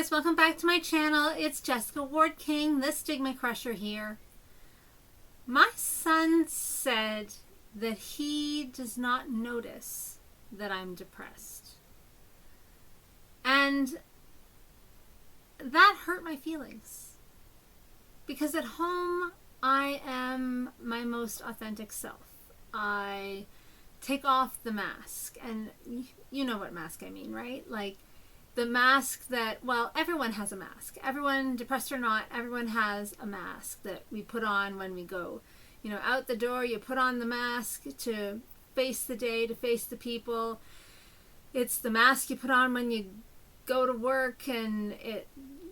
guys, welcome back to my channel. It's Jessica Ward King, the Stigma Crusher here. My son said that he does not notice that I'm depressed. And that hurt my feelings. Because at home, I am my most authentic self. I take off the mask. And you know what mask I mean, right? Like, the mask that, well, everyone has a mask. Everyone, depressed or not, everyone has a mask that we put on when we go, out the door. You put on the mask to face the day, to face the people. It's the mask you put on when you go to work, and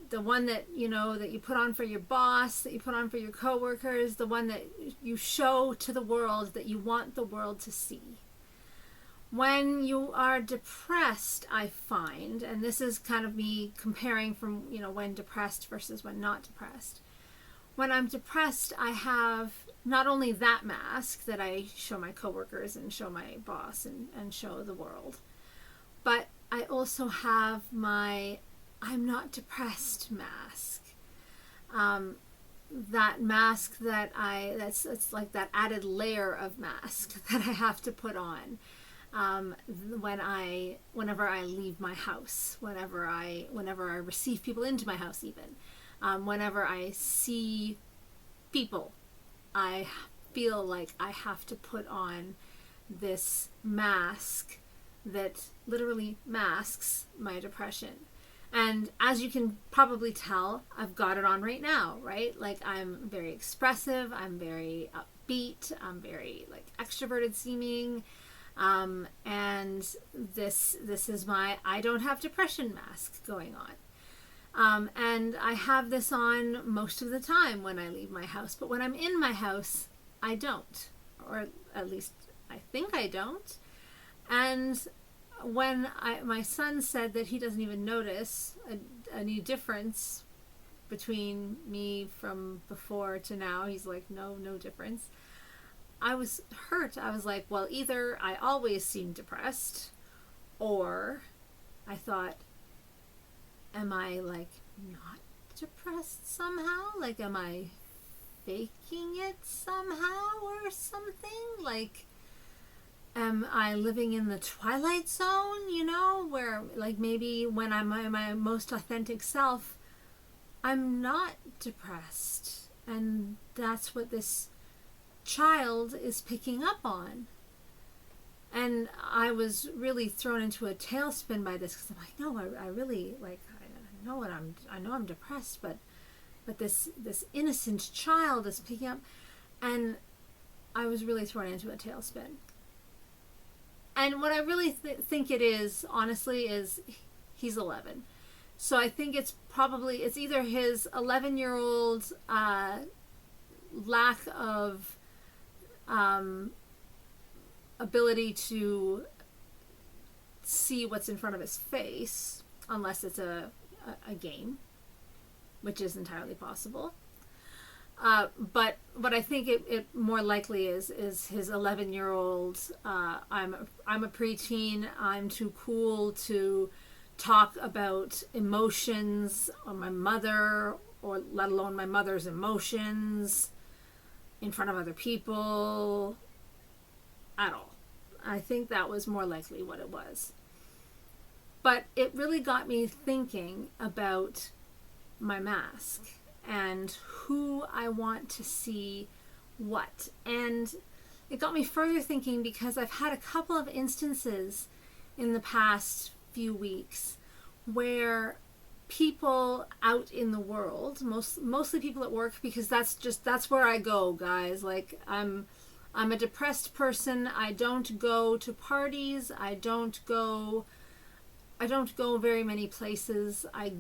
the one that, that you put on for your boss, that you put on for your coworkers, the one that you show to the world that you want the world to see. When you are depressed, I find, and this is kind of me comparing from, when depressed versus when not depressed. When I'm depressed, I have not only that mask that I show my coworkers and show my boss and show the world, but I also have my I'm not depressed mask. That mask that's like that added layer of mask that I have to put on. Whenever I leave my house, whenever I receive people into my house, even whenever I see people, I feel like I have to put on this mask that literally masks my depression. And as you can probably tell, I've got it on right now, right? Like, I'm very expressive, I'm very upbeat, I'm very extroverted seeming. And this is my I don't have depression mask going on. And I have this on most of the time when I leave my house, but when I'm in my house, I don't, or at least I think I don't. And when my son said that he doesn't even notice any difference between me from before to now, he's like, no difference. I was hurt. I was like, well, either I always seem depressed, or I thought, am I not depressed somehow? Am I faking it somehow or something? Am I living in the twilight zone, where maybe when I'm my most authentic self, I'm not depressed. And that's what this child is picking up on. And I was really thrown into a tailspin by this, because I'm like, no, I really I know I'm depressed, but this innocent child is picking up, and I was really thrown into a tailspin. And what I really think it is, honestly, is he's 11. So I think it's either his 11-year-old lack of ability to see what's in front of his face, unless it's a game, which is entirely possible. But what I think it more likely is his 11-year-old. I'm a preteen. I'm too cool to talk about emotions or my mother, or let alone my mother's emotions, in front of other people at all. I think that was more likely what it was. But it really got me thinking about my mask and who I want to see what. And it got me further thinking, because I've had a couple of instances in the past few weeks where people out in the world, mostly people at work, because that's where I go, guys. I'm a depressed person. I don't go to parties. I don't go very many places. I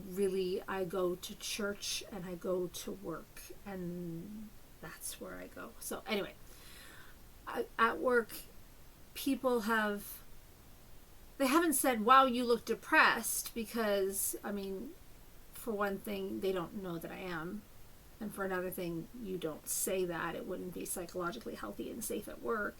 go to church and I go to work, and that's where I go. So anyway, at work, people they haven't said, wow, you look depressed, because, for one thing, they don't know that I am. And for another thing, you don't say that. It wouldn't be psychologically healthy and safe at work.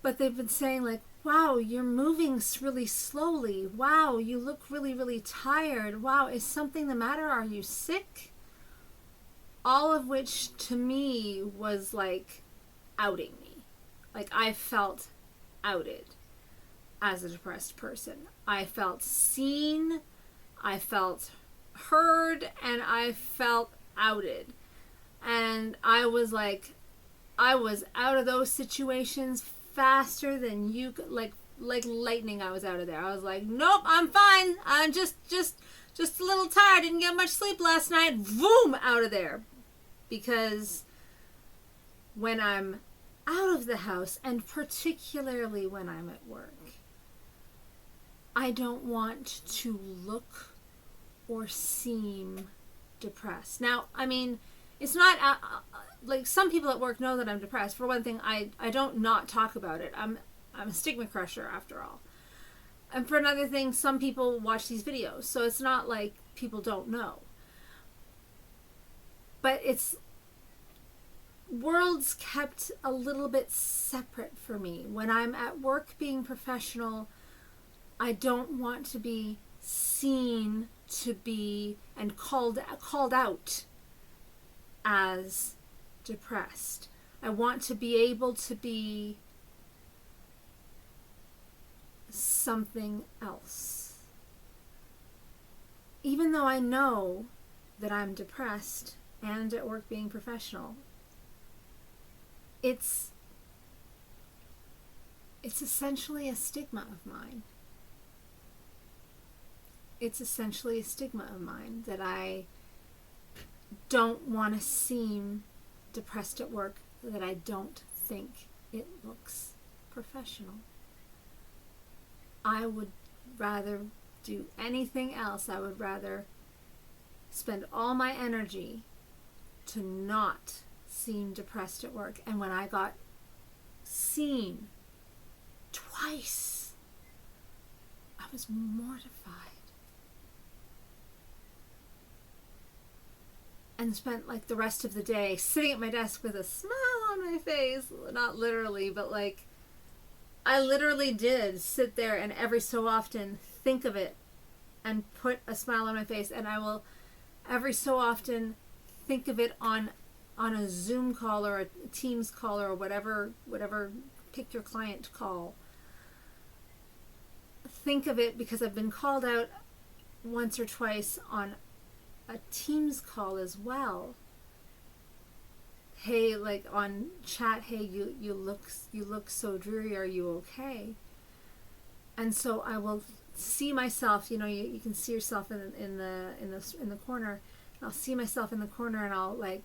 But they've been saying, like, wow, you're moving really slowly. Wow, you look really, really tired. Wow, is something the matter? Are you sick? All of which to me was like outing me. Like, I felt outed as a depressed person. I felt seen, I felt heard, and I felt outed. And I was like, I was out of those situations faster than you could, like lightning. I was out of there. I was like, nope, I'm fine. I'm just a little tired. Didn't get much sleep last night. Boom, out of there. Because when I'm out of the house, and particularly when I'm at work, I don't want to look or seem depressed. Now, I mean, it's not like some people at work know that I'm depressed. For one thing, I don't not talk about it. I'm a stigma crusher after all. And for another thing, some people watch these videos, so it's not like people don't know. But it's worlds kept a little bit separate for me. When I'm at work being professional, I don't want to be seen to be and called out as depressed. I want to be able to be something else. Even though I know that I'm depressed and at work being professional, it's essentially a stigma of mine. It's essentially a stigma of mine that I don't want to seem depressed at work, that I don't think it looks professional. I would rather do anything else. I would rather spend all my energy to not seem depressed at work. And when I got seen twice, I was mortified. And spent like the rest of the day sitting at my desk with a smile on my face. Not literally, but like I literally did sit there and every so often think of it and put a smile on my face. And I will every so often think of it on a Zoom call or a Teams call or whatever, pick your client call. Think of it because I've been called out once or twice on a Teams call as well. Hey, like on chat, hey, you look so dreary. Are you okay? And so I will see myself. You know, you can see yourself in the corner. I'll see myself in the corner, and I'll like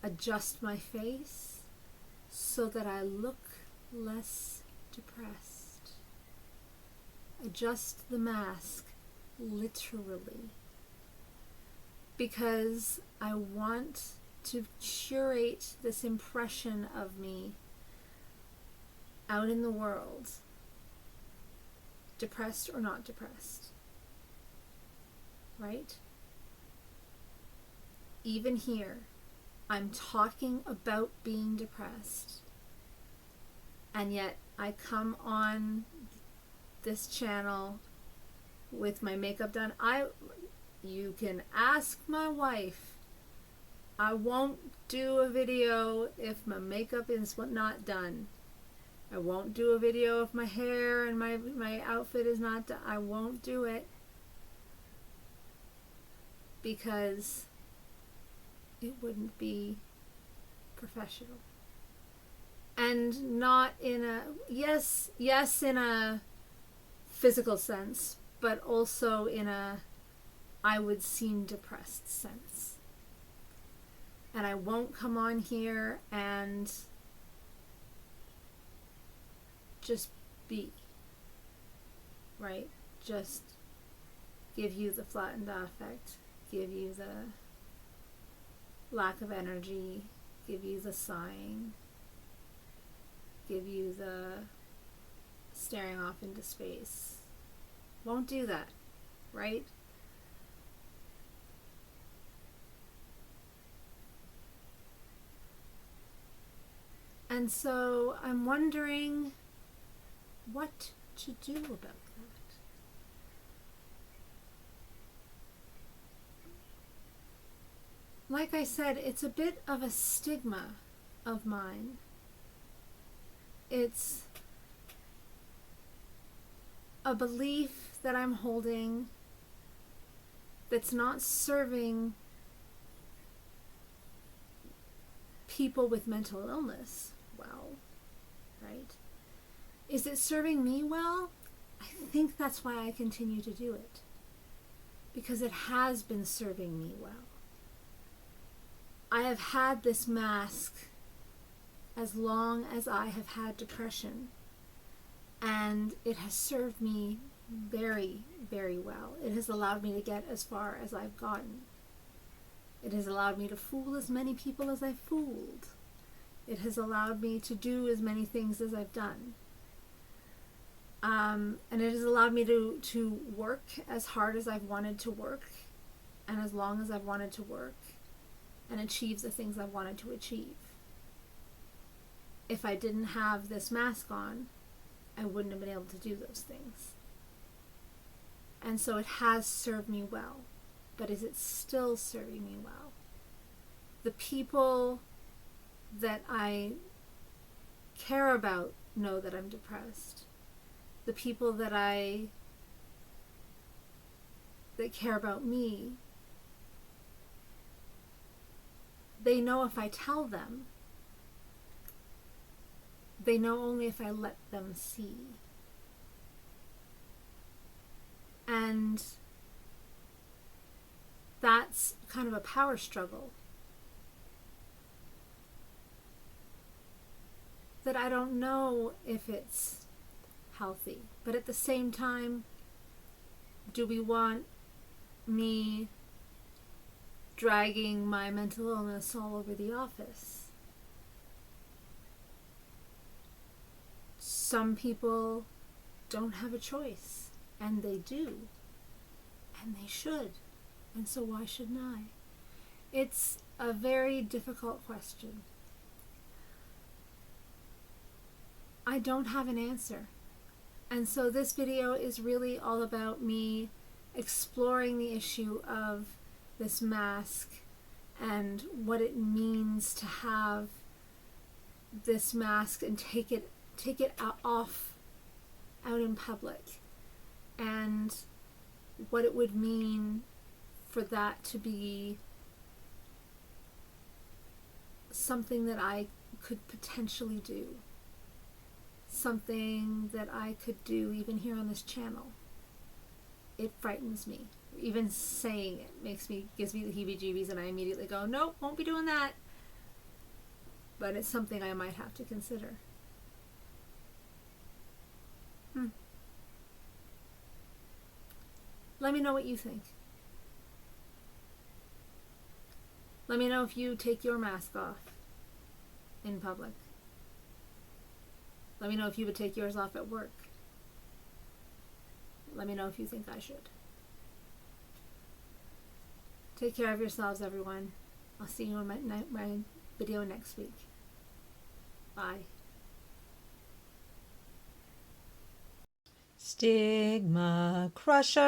adjust my face so that I look less depressed. Adjust the mask, literally. Because I want to curate this impression of me out in the world, depressed or not depressed, right? Even here, I'm talking about being depressed, and yet I come on this channel with my makeup done. You can ask my wife. I won't do a video if my makeup is not done. I won't do a video if my hair and my outfit is not done. I won't do it because it wouldn't be professional. And not in a, yes, in a physical sense, but also in a I would seem depressed sense. And I won't come on here and just be, right? Just give you the flattened affect, give you the lack of energy, give you the sighing, give you the staring off into space. Won't do that, right? And so I'm wondering what to do about that. Like I said, it's a bit of a stigma of mine. It's a belief that I'm holding that's not serving people with mental illness well, right? Is it serving me well? I think that's why I continue to do it. Because it has been serving me well. I have had this mask as long as I have had depression, and it has served me very, very well. It has allowed me to get as far as I've gotten. It has allowed me to fool as many people as I've fooled. It has allowed me to do as many things as I've done. And it has allowed me to work as hard as I've wanted to work, and as long as I've wanted to work, and achieve the things I've wanted to achieve. If I didn't have this mask on, I wouldn't have been able to do those things. And so it has served me well. But is it still serving me well? The people that I care about know that I'm depressed. The people that care about me, they know if I tell them. They know only if I let them see. And that's kind of a power struggle that I don't know if it's healthy. But at the same time, do we want me dragging my mental illness all over the office? Some people don't have a choice, and they do, and they should, and so why shouldn't I? It's a very difficult question. I don't have an answer. And so this video is really all about me exploring the issue of this mask and what it means to have this mask and take it off out in public, and what it would mean for that to be something that I could potentially do. Something that I could do even here on this channel. It frightens me. Even saying it gives me the heebie-jeebies, and I immediately go, nope, won't be doing that. But it's something I might have to consider. Let me know what you think. Let me know if you take your mask off in public. Let me know if you would take yours off at work. Let me know if you think I should. Take care of yourselves, everyone. I'll see you in my video next week. Bye. Stigma Crusher.